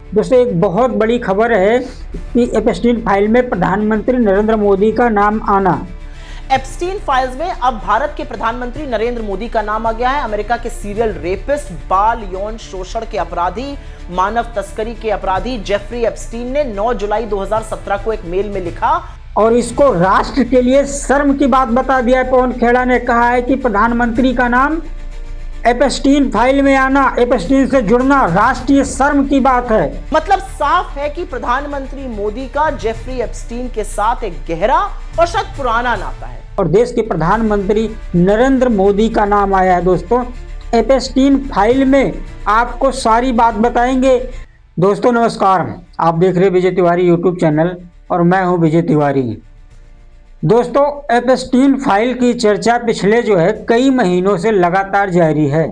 दोस्तों एक बहुत बड़ी खबर है कि एप्स्टीन फाइल में प्रधानमंत्री नरेंद्र मोदी का नाम आना। एप्स्टीन फाइल्स में अब भारत के प्रधानमंत्री नरेंद्र मोदी का नाम आ गया है। अमेरिका के सीरियल रेपिस्ट, बाल यौन शोषण के अपराधी, मानव तस्करी के अपराधी जेफरी एप्स्टीन ने 9 जुलाई 2017 को एक मेल में लिखा और इसको राष्ट्र के लिए शर्म की बात बता दिया है। पवन खेड़ा ने कहा है कि प्रधानमंत्री का नाम एप्स्टीन फाइल में आना, एप्स्टीन से जुड़ना राष्ट्रीय शर्म की बात है। मतलब साफ है कि प्रधानमंत्री मोदी का जेफरी एप्स्टीन के साथ एक गहरा और शायद पुराना नाता है और देश के प्रधानमंत्री नरेंद्र मोदी का नाम आया है। दोस्तों एप्स्टीन फाइल में आपको सारी बात बताएंगे। दोस्तों नमस्कार, आप देख रहे हैं विजय तिवारी यूट्यूब चैनल और मैं हूं विजय तिवारी। दोस्तों एप्स्टीन फाइल की चर्चा पिछले कई महीनों से लगातार जारी है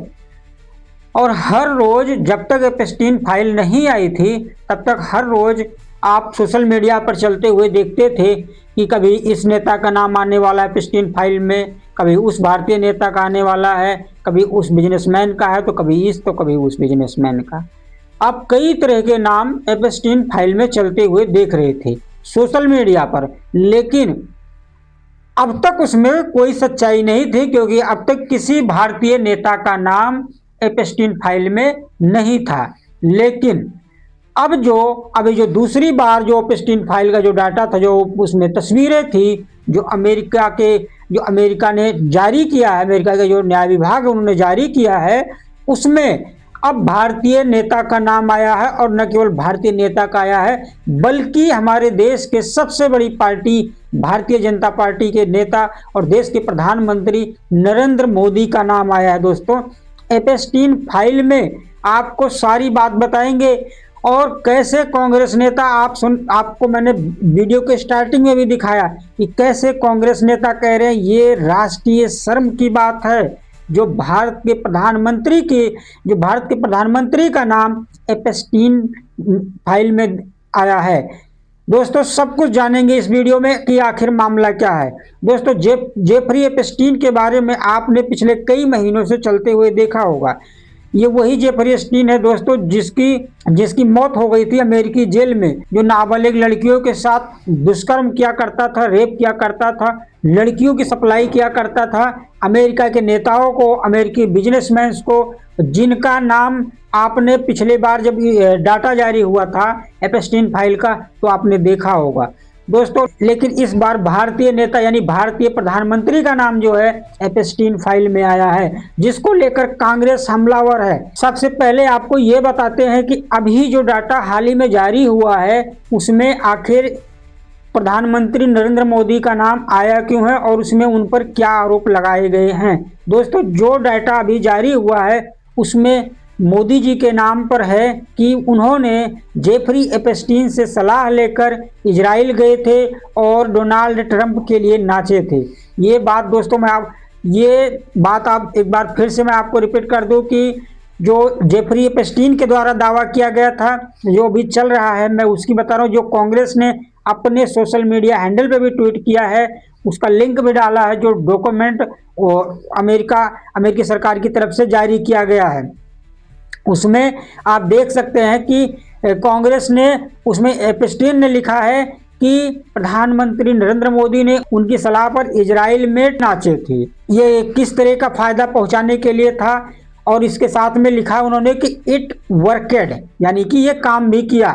और हर रोज जब तक एप्स्टीन फाइल नहीं आई थी तब तक हर रोज आप सोशल मीडिया पर चलते हुए देखते थे कि कभी इस नेता का नाम आने वाला है एप्स्टीन फाइल में, कभी उस भारतीय नेता का आने वाला है, कभी उस बिजनेसमैन का है, तो कभी इस तो कभी उस बिजनेसमैन का। आप कई तरह के नाम एप्स्टीन फाइल में चलते हुए देख रहे थे सोशल मीडिया पर, लेकिन अब तक उसमें कोई सच्चाई नहीं थी क्योंकि अब तक किसी भारतीय नेता का नाम एप्स्टीन फाइल में नहीं था। लेकिन अभी जो दूसरी बार जो एप्स्टीन फाइल का जो डाटा था, जो उसमें तस्वीरें थी जो अमेरिका ने जारी किया है, अमेरिका का जो न्याय विभाग है उन्होंने जारी किया है, उसमें अब भारतीय नेता का नाम आया है। और न केवल भारतीय नेता का आया है बल्कि हमारे देश के सबसे बड़ी पार्टी भारतीय जनता पार्टी के नेता और देश के प्रधानमंत्री नरेंद्र मोदी का नाम आया है। दोस्तों एप्स्टीन फाइल में आपको सारी बात बताएंगे और कैसे कांग्रेस नेता आपको मैंने वीडियो के स्टार्टिंग में भी दिखाया कि कैसे कांग्रेस नेता कह रहे हैं ये राष्ट्रीय शर्म की बात है जो भारत के प्रधानमंत्री का नाम एप्स्टीन फाइल में आया है। दोस्तों सब कुछ जानेंगे इस वीडियो में कि आखिर मामला क्या है। दोस्तों जेफरी एप्स्टीन के बारे में आपने पिछले कई महीनों से चलते हुए देखा होगा। ये वही जेफरी एप्स्टीन है दोस्तों जिसकी मौत हो गई थी अमेरिकी जेल में, जो नाबालिग लड़कियों के साथ दुष्कर्म किया करता था, रेप किया करता था, लड़कियों की सप्लाई किया करता था अमेरिका के नेताओं को, अमेरिकी बिजनेसमैन को, जिनका नाम आपने पिछले बार जब डाटा जारी हुआ था एप्स्टीन फाइल का तो आपने देखा होगा दोस्तों। लेकिन इस बार भारतीय नेता यानी भारतीय प्रधानमंत्री का नाम जो है एप्स्टीन फाइल में आया है, जिसको लेकर कांग्रेस हमलावर है। सबसे पहले आपको ये बताते हैं कि अभी जो डाटा हाल ही में जारी हुआ है उसमें आखिर प्रधानमंत्री नरेंद्र मोदी का नाम आया क्यों है और उसमें उन पर क्या आरोप लगाए गए हैं। दोस्तों जो डाटा अभी जारी हुआ है उसमें मोदी जी के नाम पर है कि उन्होंने जेफरी एप्स्टीन से सलाह लेकर इजराइल गए थे और डोनाल्ड ट्रंप के लिए नाचे थे। ये बात दोस्तों आप एक बार फिर से मैं आपको रिपीट कर दूं कि जो जेफरी एप्स्टीन के द्वारा दावा किया गया था जो अभी चल रहा है, मैं उसकी बता रहा हूँ। जो कांग्रेस ने अपने सोशल मीडिया हैंडल पे भी ट्वीट किया है, उसका लिंक भी डाला है, जो डॉक्यूमेंट अमेरिकी सरकार की तरफ से जारी किया गया है। उसमें आप देख सकते हैं कि कांग्रेस ने उसमें एप्स्टीन ने लिखा है कि प्रधानमंत्री नरेंद्र मोदी ने उनकी सलाह पर इजराइल में नाचे थे। ये किस तरह का फायदा पहुंचाने के लिए था और इसके साथ में लिखा उन्होंने कि इट वर्केड, यानी कि ये काम भी किया।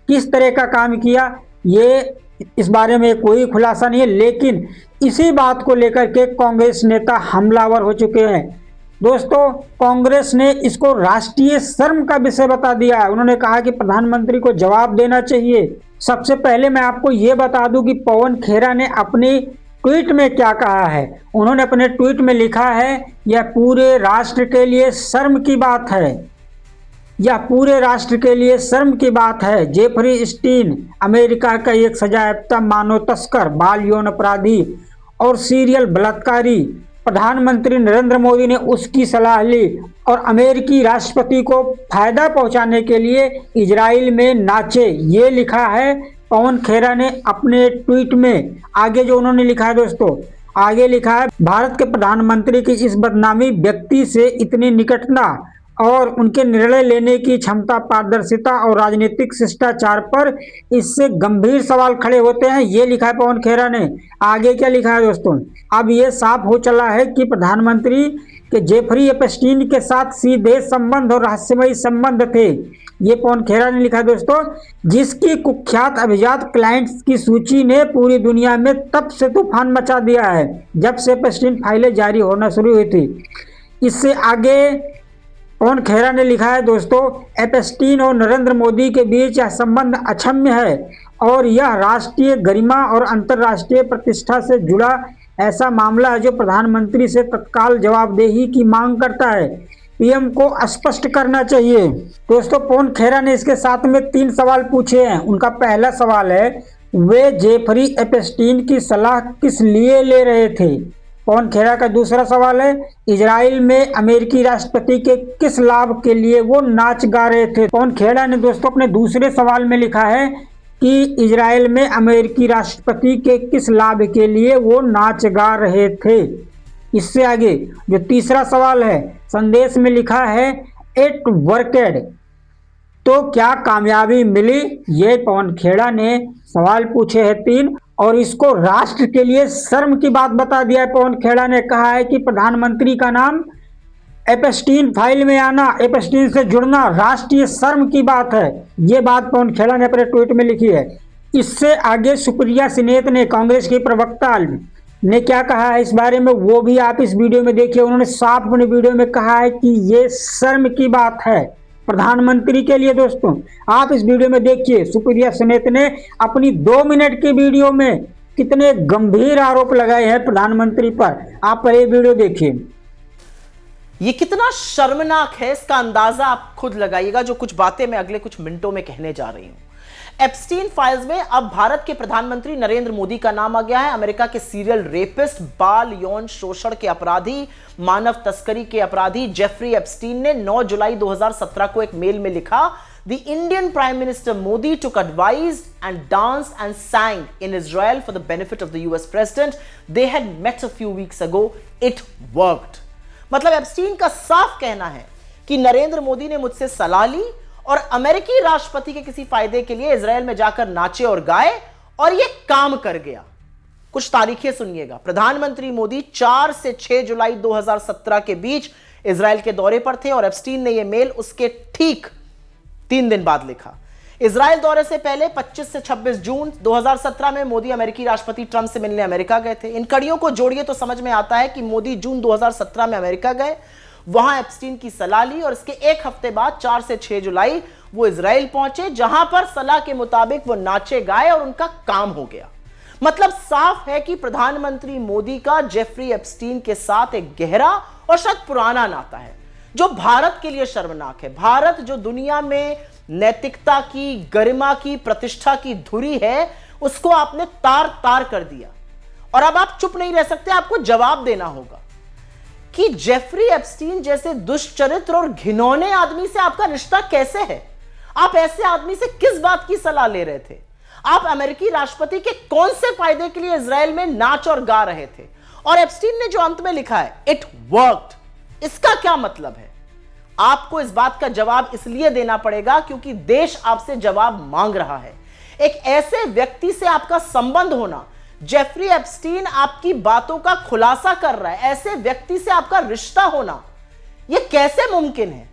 किस तरह का काम किया ये इस बारे में कोई खुलासा नहीं है, लेकिन इसी बात को लेकर के कांग्रेस नेता हमलावर हो चुके हैं। दोस्तों कांग्रेस ने इसको राष्ट्रीय शर्म का विषय बता दिया है। उन्होंने कहा कि प्रधानमंत्री को जवाब देना चाहिए। सबसे पहले मैं आपको ये बता दूं कि पवन खेड़ा ने अपनी ट्वीट में क्या कहा है। उन्होंने अपने ट्वीट में लिखा है यह पूरे राष्ट्र के लिए शर्म की बात है, यह पूरे राष्ट्र के लिए शर्म की बात है। जेफरी एप्स्टीन अमेरिका का एक सजायाफ्ता मानव तस्कर, बाल यौन अपराधी और सीरियल बलात्कारी, प्रधानमंत्री नरेंद्र मोदी ने उसकी सलाह ली और अमेरिकी राष्ट्रपति को फायदा पहुंचाने के लिए इजराइल में नाचे। ये लिखा है पवन खेड़ा ने अपने ट्वीट में। आगे जो उन्होंने लिखा है दोस्तों, आगे लिखा है भारत के प्रधानमंत्री की इस बदनामी व्यक्ति से इतनी निकटता और उनके निर्णय लेने की क्षमता, पारदर्शिता और राजनीतिक शिष्टाचार पर इससे गंभीर सवाल खड़े होते हैं। ये लिखा है पवन खेरा ने। आगे क्या लिखा है दोस्तों, अब ये साफ हो चला है कि प्रधानमंत्री के जेफरी एपस्टीन के साथ सीधे संबंध और रहस्यमयी संबंध थे। ये पवन खेरा ने लिखा है दोस्तों, जिसकी कुख्यात अभिजात क्लाइंट्स की सूची ने पूरी दुनिया में तब से तूफान मचा दिया है जब से एपस्टीन फाइलें जारी होना शुरू हुई थी। इससे आगे पवन खेरा ने लिखा है दोस्तों, एपस्टीन और नरेंद्र मोदी के बीच यह संबंध अक्षम्य है और यह राष्ट्रीय गरिमा और अंतर्राष्ट्रीय प्रतिष्ठा से जुड़ा ऐसा मामला है जो प्रधानमंत्री से तत्काल जवाबदेही की मांग करता है। पीएम को स्पष्ट करना चाहिए। दोस्तों, पवन खेरा ने इसके साथ में 3 सवाल पूछे हैं। उनका पहला सवाल है, वे जेफरी एपस्टीन की सलाह किस लिए ले रहे थे। पवन खेरा का दूसरा सवाल है, इजराइल में अमेरिकी राष्ट्रपति के किस लाभ के लिए वो नाच गा रहे थे। पवन खेरा ने दोस्तों अपने दूसरे सवाल में लिखा है कि इजराइल में अमेरिकी राष्ट्रपति के किस लाभ के लिए वो नाच गा रहे थे। इससे आगे जो तीसरा सवाल है, संदेश में लिखा है, इट वर्केड, तो क्या कामयाबी मिली। ये पवन खेड़ा ने सवाल पूछे हैं 3 और इसको राष्ट्र के लिए शर्म की बात बता दिया है। पवन खेड़ा ने कहा है कि प्रधानमंत्री का नाम एपस्टीन फाइल में आना, एपस्टीन से जुड़ना राष्ट्रीय शर्म की बात है। ये बात पवन खेड़ा ने अपने ट्वीट में लिखी है। इससे आगे सुप्रिया सुनेत ने, कांग्रेस की प्रवक्ता ने क्या कहा है इस बारे में, वो भी आप इस वीडियो में देखिए। उन्होंने साफ अपने वीडियो में कहा है कि ये शर्म की बात है प्रधानमंत्री के लिए। दोस्तों, आप इस वीडियो में देखिए, सुप्रिया सुनेत ने अपनी 2 मिनट की वीडियो में कितने गंभीर आरोप लगाए हैं प्रधानमंत्री पर। आप पहले वीडियो देखिए। ये कितना शर्मनाक है इसका अंदाजा आप खुद लगाइएगा, जो कुछ बातें मैं अगले कुछ मिनटों में कहने जा रही हूं। एप्स्टीन फाइल्स में अब भारत के प्रधानमंत्री नरेंद्र मोदी का नाम आ गया है। अमेरिका के सीरियल रेपिस्ट, बाल यौन शोषण के अपराधी, मानव तस्करी के अपराधी जेफरी एप्स्टीन ने 9 जुलाई 2017 को एक मेल में लिखा, The Indian Prime Minister Modi took advice and danced and sang in Israel for the benefit of the US President. They had met a few weeks ago. It worked. मतलब Epstein का साफ कहना है कि नरेंद्र मोदी ने मुझसे सलाह ली और अमेरिकी राष्ट्रपति के किसी फायदे के लिए इजराइल में जाकर नाचे और गाए और यह काम कर गया। कुछ तारीखें सुनिएगा। प्रधानमंत्री मोदी 4 से 6 जुलाई 2017 के बीच इजराइल के दौरे पर थे और एप्स्टीन ने यह मेल उसके ठीक 3 दिन बाद लिखा। इजराइल दौरे से पहले 25 से 26 जून 2017 में मोदी अमेरिकी राष्ट्रपति ट्रंप से मिलने अमेरिका गए थे। इन कड़ियों को जोड़िए तो समझ में आता है कि मोदी जून 2017 में अमेरिका गए, वहां एप्स्टीन की सलाह ली और इसके 1 हफ्ते बाद 4 से 6 जुलाई वो इजराइल पहुंचे, जहां पर सलाह के मुताबिक वो नाचे गाए और उनका काम हो गया। मतलब साफ है कि प्रधानमंत्री मोदी का जेफरी एप्स्टीन के साथ एक गहरा और शायद पुराना नाता है, जो भारत के लिए शर्मनाक है। भारत जो दुनिया में नैतिकता की, गरिमा की, प्रतिष्ठा की धुरी है, उसको आपने तार तार कर दिया। और अब आप चुप नहीं रह सकते, आपको जवाब देना होगा कि जेफरी एप्स्टीन जैसे दुष्चरित्र और घिनौने आदमी से आपका रिश्ता कैसे है। आप ऐसे आदमी से किस बात की सलाह ले रहे थे। आप अमेरिकी राष्ट्रपति के कौन से फायदे के लिए इजराइल में नाच और गा रहे थे। और एप्स्टीन ने जो अंत में लिखा है, इट वर्क्ड, इसका क्या मतलब है। आपको इस बात का जवाब इसलिए देना पड़ेगा क्योंकि देश आपसे जवाब मांग रहा है। एक ऐसे व्यक्ति से आपका संबंध होना, जेफरी एप्स्टीन आपकी बातों का खुलासा कर रहा है, ऐसे व्यक्ति से आपका रिश्ता होना, यह कैसे मुमकिन है।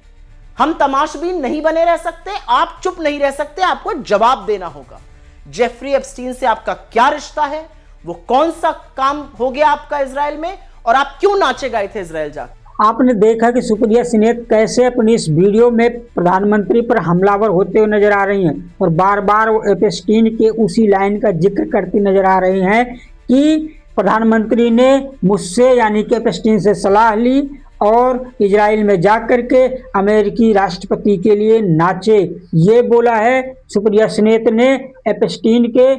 हम तमाशबीन नहीं बने रह सकते, आप चुप नहीं रह सकते, आपको जवाब देना होगा। जेफरी एप्स्टीन से आपका क्या रिश्ता है, वो कौन सा काम हो गया आपका इजराइल में, और आप क्यों नाचे गाए थे इजराइल जाकर। आपने देखा कि सुप्रिया सुनेत कैसे अपनी इस वीडियो में प्रधानमंत्री पर हमलावर होते हुए नजर आ रही हैं और बार बार वो एप्स्टीन के उसी लाइन का जिक्र करती नजर आ रही हैं कि प्रधानमंत्री ने मुझसे यानी कि एप्स्टीन से सलाह ली और इजराइल में जाकर के अमेरिकी राष्ट्रपति के लिए नाचे। ये बोला है सुप्रिया सुनेत ने एप्स्टीन के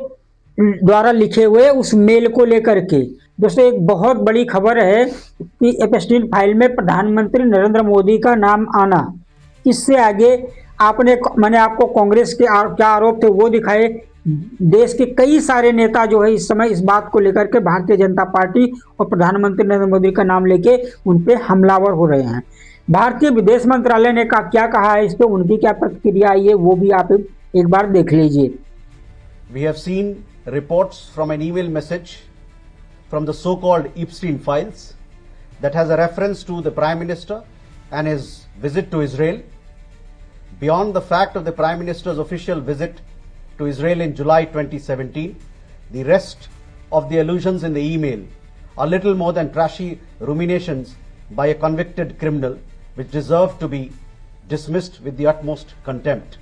द्वारा लिखे हुए उस मेल को लेकर के। दोस्तों, एक बहुत बड़ी खबर है कि एप्स्टीन फाइल में प्रधानमंत्री नरेंद्र मोदी का नाम आना। इससे आगे मैंने आपको कांग्रेस के क्या आरोप थे वो दिखाए। देश के कई सारे नेता जो है इस समय इस बात को लेकर के भारतीय जनता पार्टी और प्रधानमंत्री नरेंद्र मोदी का नाम लेके उन पे हमलावर हो रहे हैं। भारतीय विदेश मंत्रालय ने क्या कहा है इस पे, उनकी क्या प्रतिक्रिया आई है, वो भी आप एक बार देख लीजिए। We have seen reports from an email message from the so-called Epstein files that has a reference to the Prime Minister and his visit to Israel. Beyond the fact of the Prime Minister's official visit to Israel in July 2017, the rest of the allusions in the email are little more than trashy ruminations by a convicted criminal which deserve to be dismissed with the utmost contempt.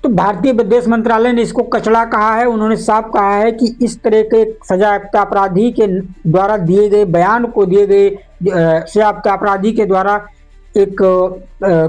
तो भारतीय विदेश मंत्रालय ने इसको कचड़ा कहा है। उन्होंने साफ कहा है कि इस तरह के सजायाफ्ता अपराधी के द्वारा दिए गए बयान को, दिए गए सजायाफ्ता अपराधी के द्वारा एक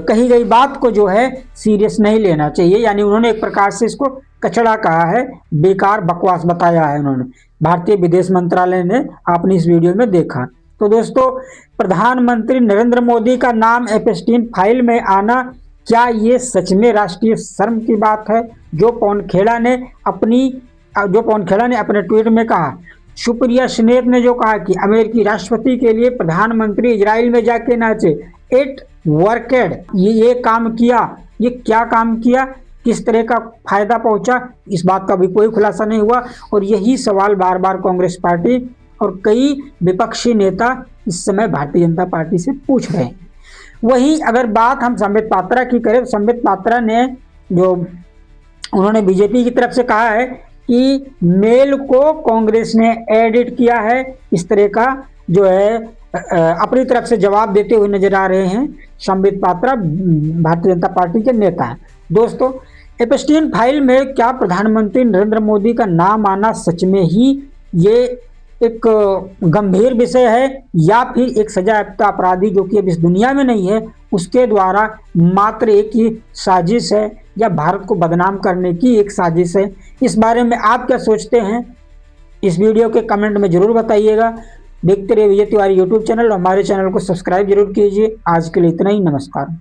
कही गई बात को जो है सीरियस नहीं लेना चाहिए। यानी उन्होंने एक प्रकार से इसको कचड़ा कहा है, बेकार बकवास बताया है उन्होंने, भारतीय विदेश मंत्रालय ने। आपने इस वीडियो में देखा। तो दोस्तों, प्रधानमंत्री नरेंद्र मोदी का नाम एपस्टीन फाइल में आना, क्या ये सच में राष्ट्रीय शर्म की बात है? जो पवन खेड़ा ने अपने ट्वीट में कहा। सुप्रिया स्नेत ने जो कहा कि अमेरिकी राष्ट्रपति के लिए प्रधानमंत्री इजराइल में जाके नाचे, इट वर्केड, ये काम किया। ये क्या काम किया, किस तरह का फायदा पहुंचा, इस बात का भी कोई खुलासा नहीं हुआ। और यही सवाल बार बार कांग्रेस पार्टी और कई विपक्षी नेता इस समय भारतीय जनता पार्टी से पूछ रहे हैं। वहीं अगर बात हम संबित पात्रा की करें, तो संबित पात्रा ने उन्होंने बीजेपी की तरफ से कहा है कि मेल को कांग्रेस ने एडिट किया है। इस तरह का जो है अपनी तरफ से जवाब देते हुए नजर आ रहे हैं संबित पात्रा, भारतीय जनता पार्टी के नेता हैं। दोस्तों, एपस्टीन फाइल में क्या प्रधानमंत्री नरेंद्र मोदी का नाम आना सच में ही ये एक गंभीर विषय है, या फिर एक सजायाफ्ता अपराधी जो कि अब इस दुनिया में नहीं है उसके द्वारा मात्र एक ही साजिश है, या भारत को बदनाम करने की एक साजिश है? इस बारे में आप क्या सोचते हैं, इस वीडियो के कमेंट में जरूर बताइएगा। देखते रहिए विजय तिवारी यूट्यूब चैनल, और हमारे चैनल को सब्सक्राइब जरूर कीजिए। आज के लिए इतना ही, नमस्कार।